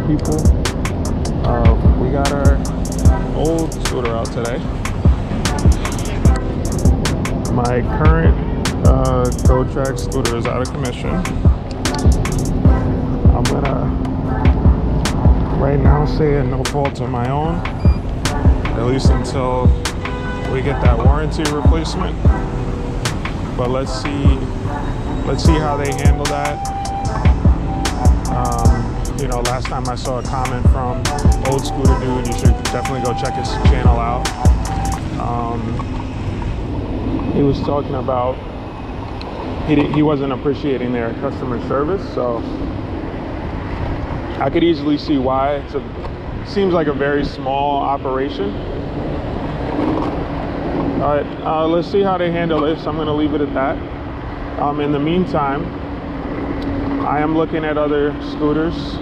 people. We got our old scooter out today. My current GoTrax scooter is out of commission. I'm gonna right now say no fault of my own, at least until we get that warranty replacement. But let's see how they handle that. You know, last time I saw a comment from Old Scooter Dude, you should definitely go check his channel out. He was talking about he wasn't appreciating their customer service, so I could easily see why. It seems like a very small operation. All right, let's see how they handle this. I'm going to leave it at that. In the meantime, I am looking at other scooters,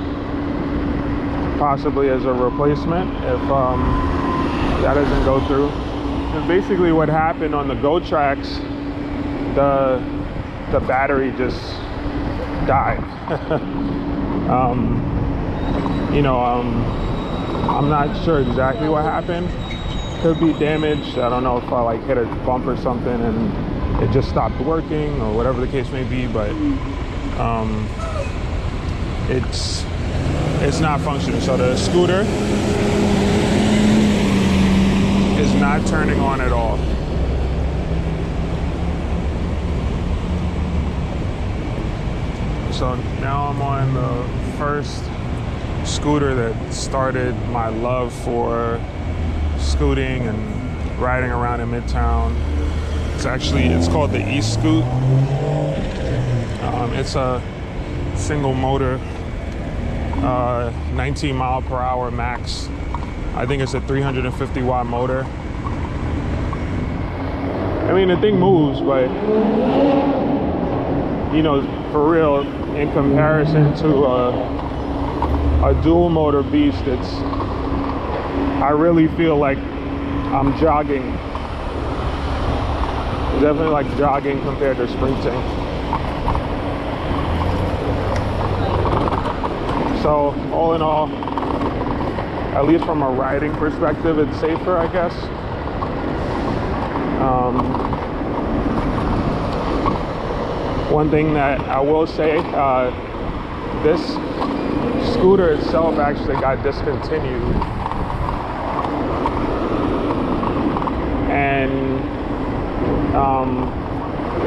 possibly as a replacement if that doesn't go through. Because basically what happened on the GoTrax, the battery just died. I'm not sure exactly what happened. Could be damaged. I don't know if I like hit a bump or something and it just stopped working or whatever the case may be, but it's not functioning. So the scooter is not turning on at all. So now I'm on the first scooter that started my love for scooting and riding around in Midtown. It's called the Eskute. It's a single motor, 19 mile per hour max. I think it's a 350 watt motor. I mean, the thing moves, but you know, for real, in comparison to a dual motor beast, I really feel like I'm jogging. Definitely like jogging compared to sprinting. So all in all, at least from a riding perspective, it's safer, I guess. One thing that I will say, this scooter itself actually got discontinued. And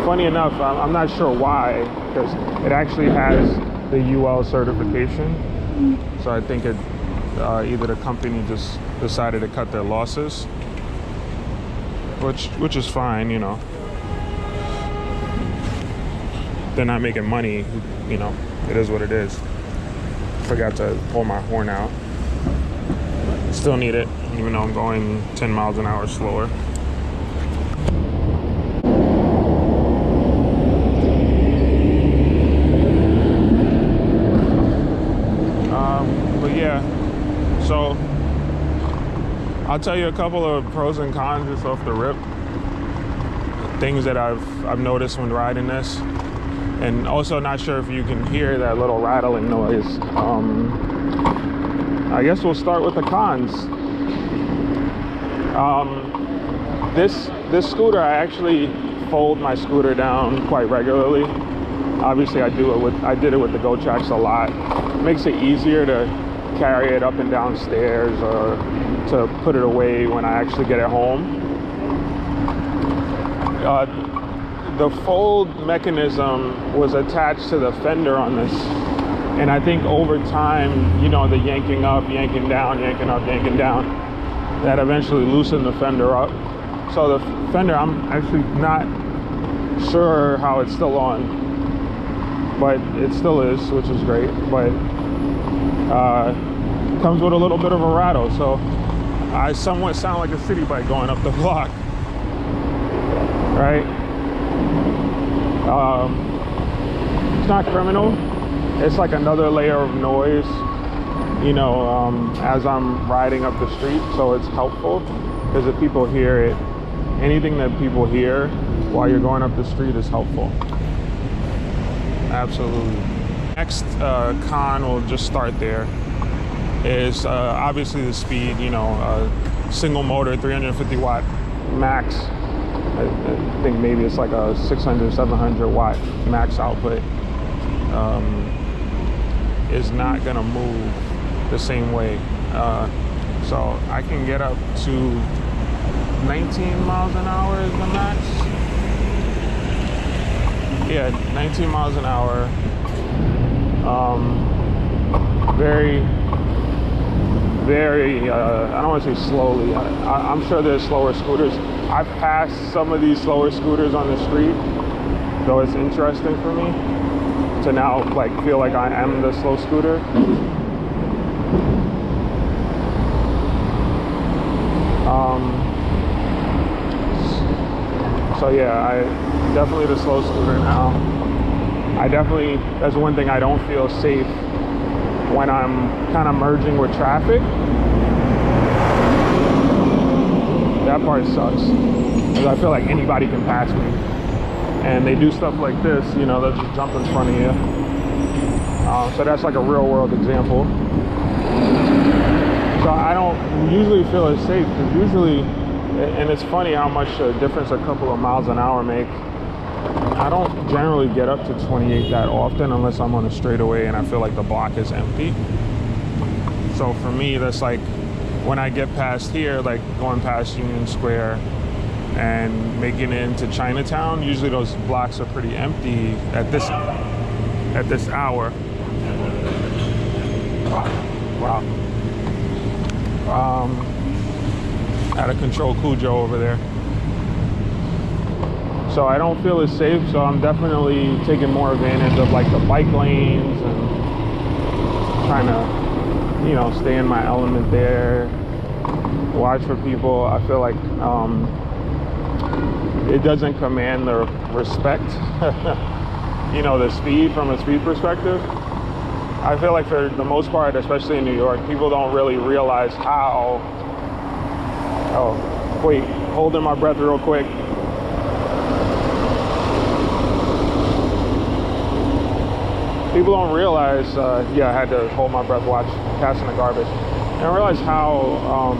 funny enough, I'm not sure why, because it actually has the UL certification. So I think either the company just decided to cut their losses, which is fine, you know. They're not making money, you know, it is what it is. Forgot to pull my horn out. Still need it, even though I'm going 10 miles an hour slower. But yeah, so I'll tell you a couple of pros and cons just off the rip. Things that I've noticed when riding this. And also not sure if you can hear that little rattling noise. I guess we'll start with the cons. This scooter, I actually fold my scooter down quite regularly. Obviously I did it with the GoTrax a lot. It makes it easier to carry it up and down stairs or to put it away when I actually get it home. The fold mechanism was attached to the fender on this, and I think over time, you know, the yanking up, yanking down, yanking up, yanking down, that eventually loosened the fender up. So the fender, I'm actually not sure how it's still on, but it still is, which is great. But comes with a little bit of a rattle, so I somewhat sound like a city bike going up the block, right? It's not criminal. It's like another layer of noise, you know, as I'm riding up the street. So it's helpful because if people hear it, anything that people hear while you're going up the street is helpful. Absolutely. Next con, we'll just start there. is obviously the speed. You know, single motor, 350 watt max. I think maybe it's like a 600, 700 watt max output. Is not gonna move the same way. So I can get up to 19 miles an hour is the max. Yeah, 19 miles an hour. Very, I don't want to say slowly. I'm sure there's slower scooters. I've passed some of these slower scooters on the street, though it's interesting for me to now like feel like I am the slow scooter. So yeah, I definitely the slow scooter now. That's one thing I don't feel safe when I'm kind of merging with traffic. That part sucks, because I feel like anybody can pass me. And they do stuff like this, you know, they'll just jump in front of you. So that's like a real world example. So I don't usually feel as safe, because usually, and it's funny how much a difference a couple of miles an hour make. I don't generally get up to 28 that often unless I'm on a straightaway and I feel like the block is empty. So for me, that's like when I get past here, like going past Union Square and making it into Chinatown, usually those blocks are pretty empty at this hour. Wow. Out of control Cujo over there. So I don't feel as safe, so I'm definitely taking more advantage of like the bike lanes and trying to, you know, stay in my element there, watch for people. I feel like it doesn't command the respect, you know, the speed from a speed perspective. I feel like for the most part, especially in New York, people don't really realize how, oh, wait, holding my breath real quick. People don't realize, yeah, I had to hold my breath watch passing the garbage. And I realize how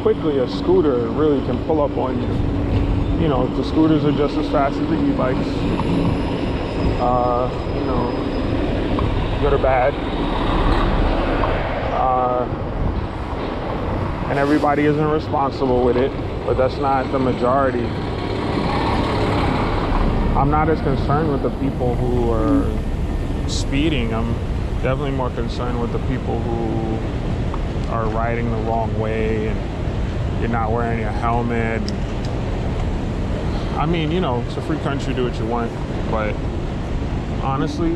quickly a scooter really can pull up on you. You know, the scooters are just as fast as the e-bikes. You know, good or bad. And everybody isn't responsible with it, but that's not the majority. I'm not as concerned with the people who are speeding. I'm definitely more concerned with the people who are riding the wrong way and you're not wearing a helmet. I mean, you know, it's a free country, do what you want, but honestly,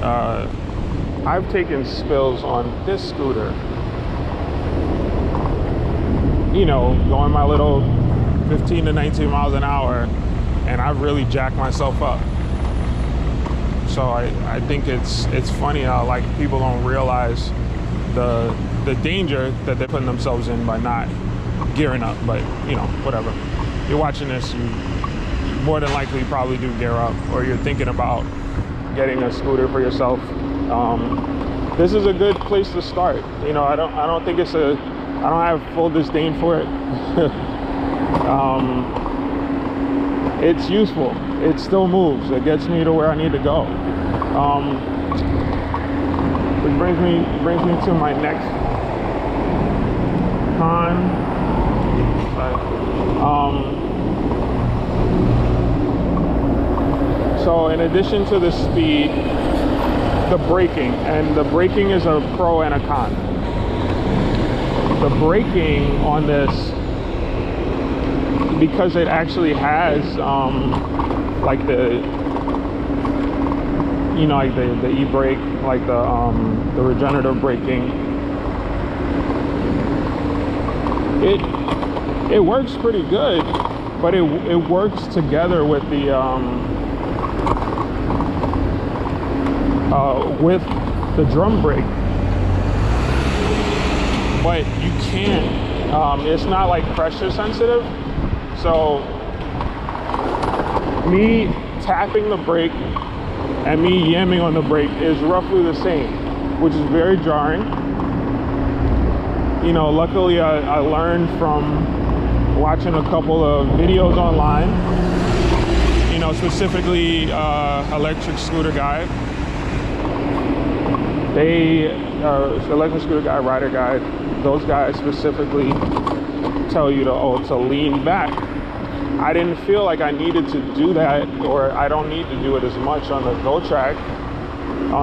I've taken spills on this scooter. You know, going my little 15 to 19 miles an hour, and I've really jacked myself up. So I think it's funny how like people don't realize the danger that they're putting themselves in by not gearing up. But you know, whatever. You're watching this, you more than likely probably do gear up, or you're thinking about getting a scooter for yourself. This is a good place to start. You know, I don't think I don't have full disdain for it. It's useful. It still moves. It gets me to where I need to go. Which brings me to my next con. So in addition to the speed, the braking, and the braking is a pro and a con. The braking on this, because it actually has like the, you know, like the e-brake, like the regenerative braking, it works pretty good, but it works together with the drum brake. But you can't, it's not like pressure sensitive. So me tapping the brake and me yamming on the brake is roughly the same. which is very jarring. You know, luckily I learned from watching a couple of videos online, you know, specifically Electric Scooter Guide. Electric Scooter Guide, Rider Guide, those guys specifically tell you to lean back. I didn't feel like I needed to do that, or I don't need to do it as much on the GoTrax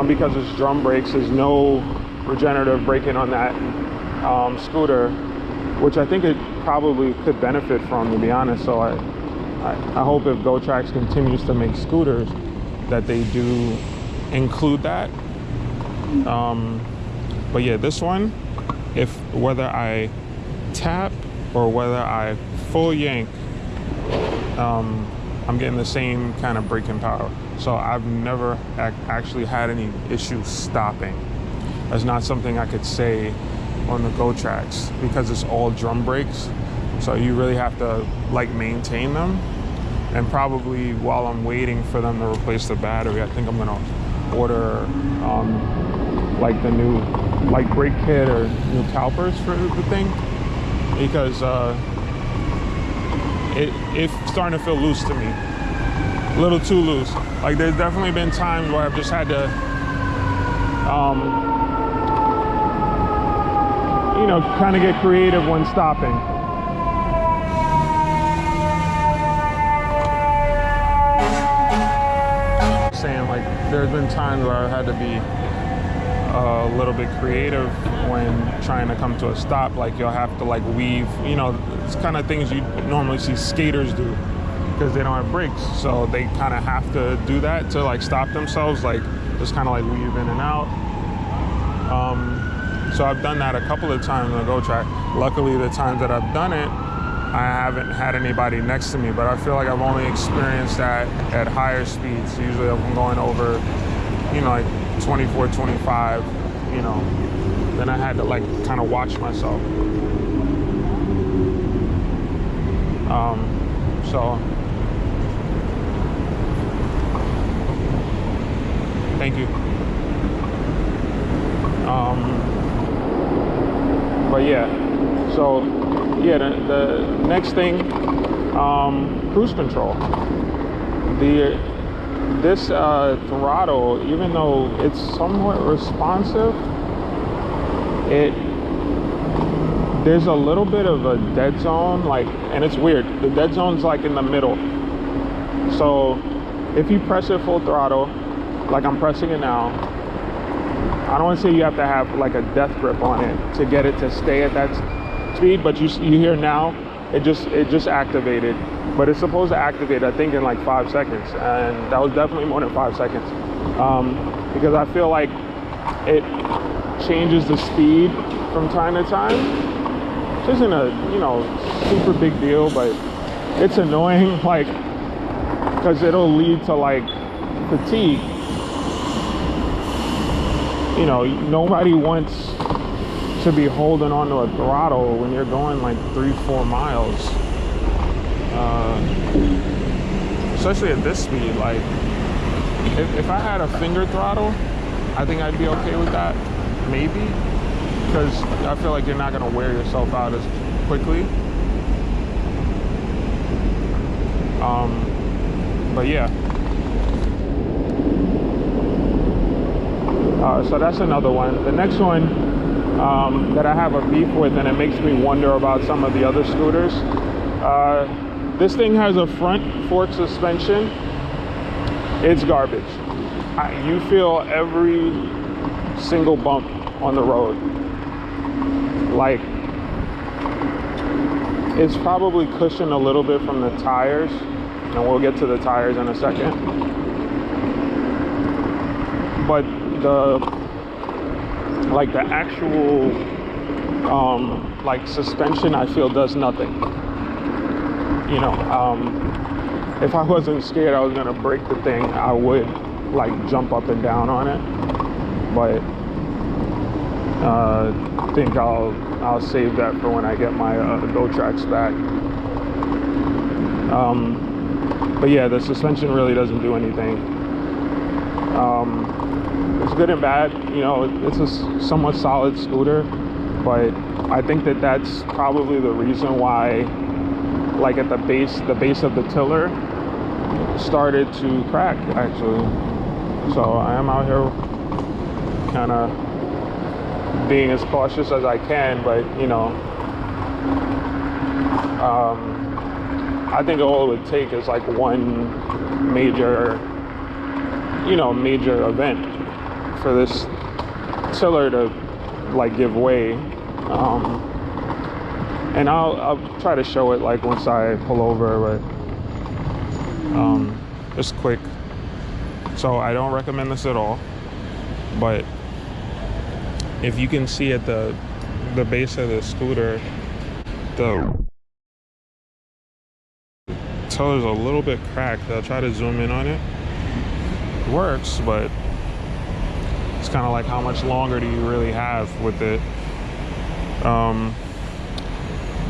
because it's drum brakes. There's no regenerative braking on that scooter, which I think it probably could benefit from, to be honest. So I hope if GoTrax continues to make scooters that they do include that. But yeah, this one, whether I tap or whether I full yank, I'm getting the same kind of braking power. So I've never actually had any issues stopping. That's not something I could say on the GoTrax because it's all drum brakes. So you really have to like maintain them. And probably while I'm waiting for them to replace the battery, I think I'm gonna order like the new brake kit or new calipers for the thing, because it's starting to feel loose to me, a little too loose. Like there's definitely been times where I've just had to you know, kind of get creative when stopping. Saying like there's been times where I've had to be a little bit creative when trying to come to a stop. Like you'll have to like weave, you know, it's kind of things you normally see skaters do because they don't have brakes, so they kind of have to do that to like stop themselves, like just kind of like weave in and out. So I've done that a couple of times on the GoTrax. Luckily, the times that I've done it, I haven't had anybody next to me, but I feel like I've only experienced that at higher speeds. Usually I'm going over, you know, like 24, 25, you know, then I had to like kind of watch myself. So thank you. But yeah, so yeah, the next thing, cruise control. This throttle, even though it's somewhat responsive, there's a little bit of a dead zone, like, and it's weird. The dead zone's like in the middle. So if you press it full throttle, like I'm pressing it now, I don't want to say you have to have like a death grip on it to get it to stay at that speed, but you hear now, it just activated. But it's supposed to activate, I think, in like 5 seconds, and that was definitely more than 5 seconds. Because I feel like it changes the speed from time to time. Which isn't a, you know, super big deal, but it's annoying, like, because it'll lead to like fatigue. You know, nobody wants to be holding onto a throttle when you're going like 3-4 miles. Especially at this speed. Like, if I had a finger throttle, I think I'd be okay with that, maybe, because I feel like you're not gonna wear yourself out as quickly. But yeah. So that's another one. The next one that I have a beef with, and it makes me wonder about some of the other scooters. This thing has a front fork suspension. It's garbage. You feel every single bump on the road. Like, it's probably cushioned a little bit from the tires, and we'll get to the tires in a second. But the actual like suspension, I feel, does nothing. You know, if I wasn't scared I was gonna break the thing, I would like jump up and down on it. But I think I'll save that for when I get my GoTrax back. But yeah, the suspension really doesn't do anything. It's good and bad. You know, it's a somewhat solid scooter, but I think that that's probably the reason why, like at the base of the tiller started to crack actually. So I am out here kind of being as cautious as I can, but you know, I think all it would take is like one major event for this tiller to like give way. And I'll try to show it like once I pull over, but just quick. So I don't recommend this at all, but if you can see at the base of the scooter, the tiller's a little bit cracked. I'll try to zoom in on it. It works, but it's kind of like how much longer do you really have with it.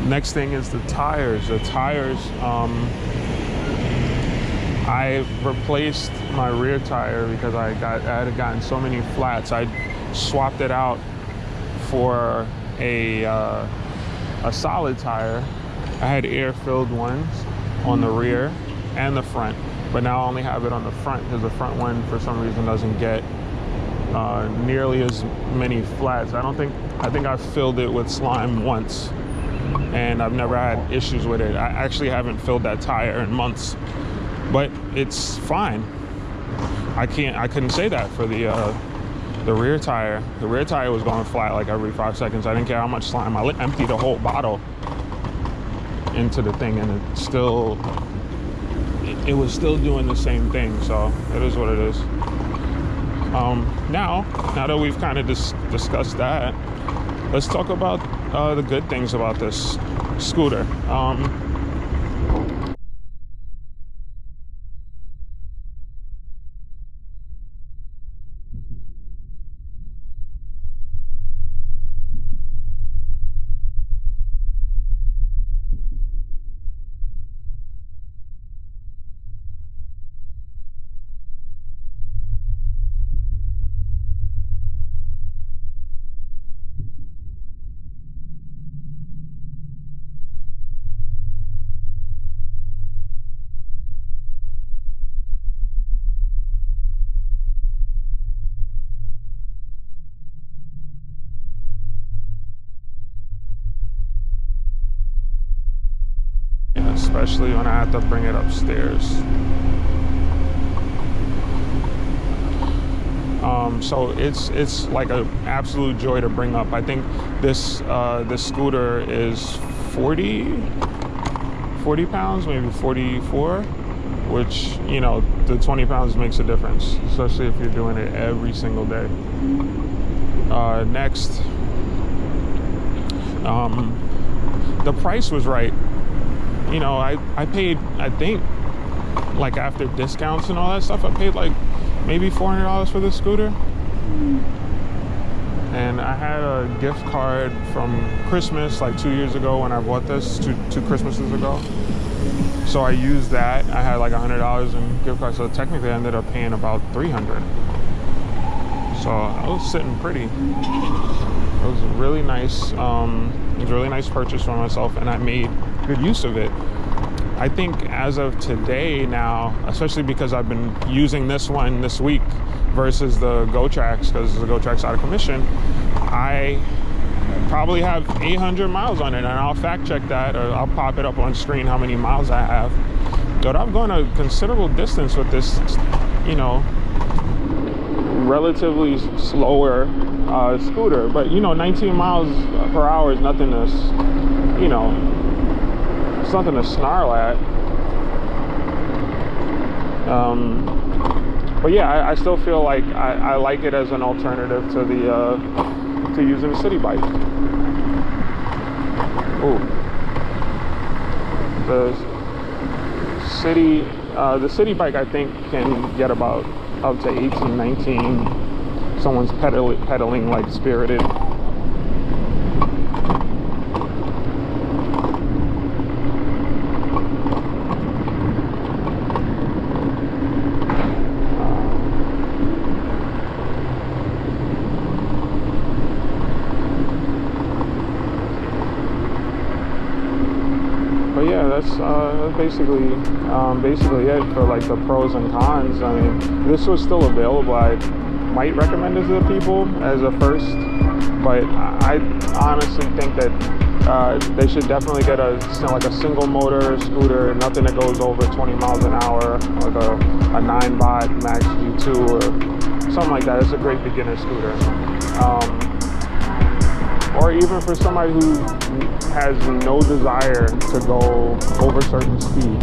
Next thing is the tires. The tires, I replaced my rear tire because I had gotten so many flats. I swapped it out for a solid tire. I had air-filled ones on the rear and the front, but now I only have it on the front because the front one for some reason doesn't get nearly as many flats. I think I've filled it with slime once, and I've never had issues with it. I actually haven't filled that tire in months, but it's fine. I couldn't say that for the rear tire. The rear tire was going flat like every 5 seconds. I didn't care how much slime. I emptied a whole bottle into the thing, and it was still doing the same thing. So it is what it is. Now that we've kind of discussed that, let's talk about the good things about this scooter. Especially when I have to bring it upstairs. So it's like an absolute joy to bring up. I think this scooter is 40 pounds, maybe 44, which, you know, the 20 pounds makes a difference, especially if you're doing it every single day. Next, the price was right. You know, I paid, I think, like after discounts and all that stuff, I paid like maybe $400 for this scooter. And I had a gift card from Christmas like 2 years ago when I bought this, two Christmases ago. So I used that. I had like $100 in gift card, so technically I ended up paying about $300. So I was sitting pretty. It was a really nice, purchase for myself, and I made good use of it. I think as of today now, especially because I've been using this one this week versus the GoTrax, because the GoTrax out of commission, I probably have 800 miles on it, and I'll fact check that, or I'll pop it up on screen how many miles I have. But I've gone a considerable distance with this, you know, relatively slower scooter. But you know, 19 miles per hour is nothing to, you know, it's nothing to snarl at. But yeah, I still feel like I like it as an alternative to to using a city bike. Ooh, the city bike I think can get about up to 18, 19. Someone's pedaling like spirited. that's basically it for like the pros and cons. I mean, if this was still available, I might recommend it to the people as a first, but I honestly think that they should definitely get like a single motor scooter, nothing that goes over 20 miles an hour, like a 9-bot Max G2 or something like that. It's a great beginner scooter. Or even for somebody who has no desire to go over certain speed.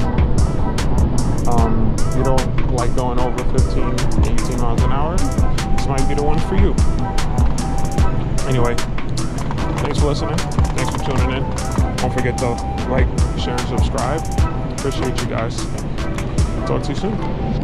You don't like going over 15, 18 miles an hour, this might be the one for you. Anyway, thanks for listening. Thanks for tuning in. Don't forget to like, share, and subscribe. Appreciate you guys. Talk to you soon.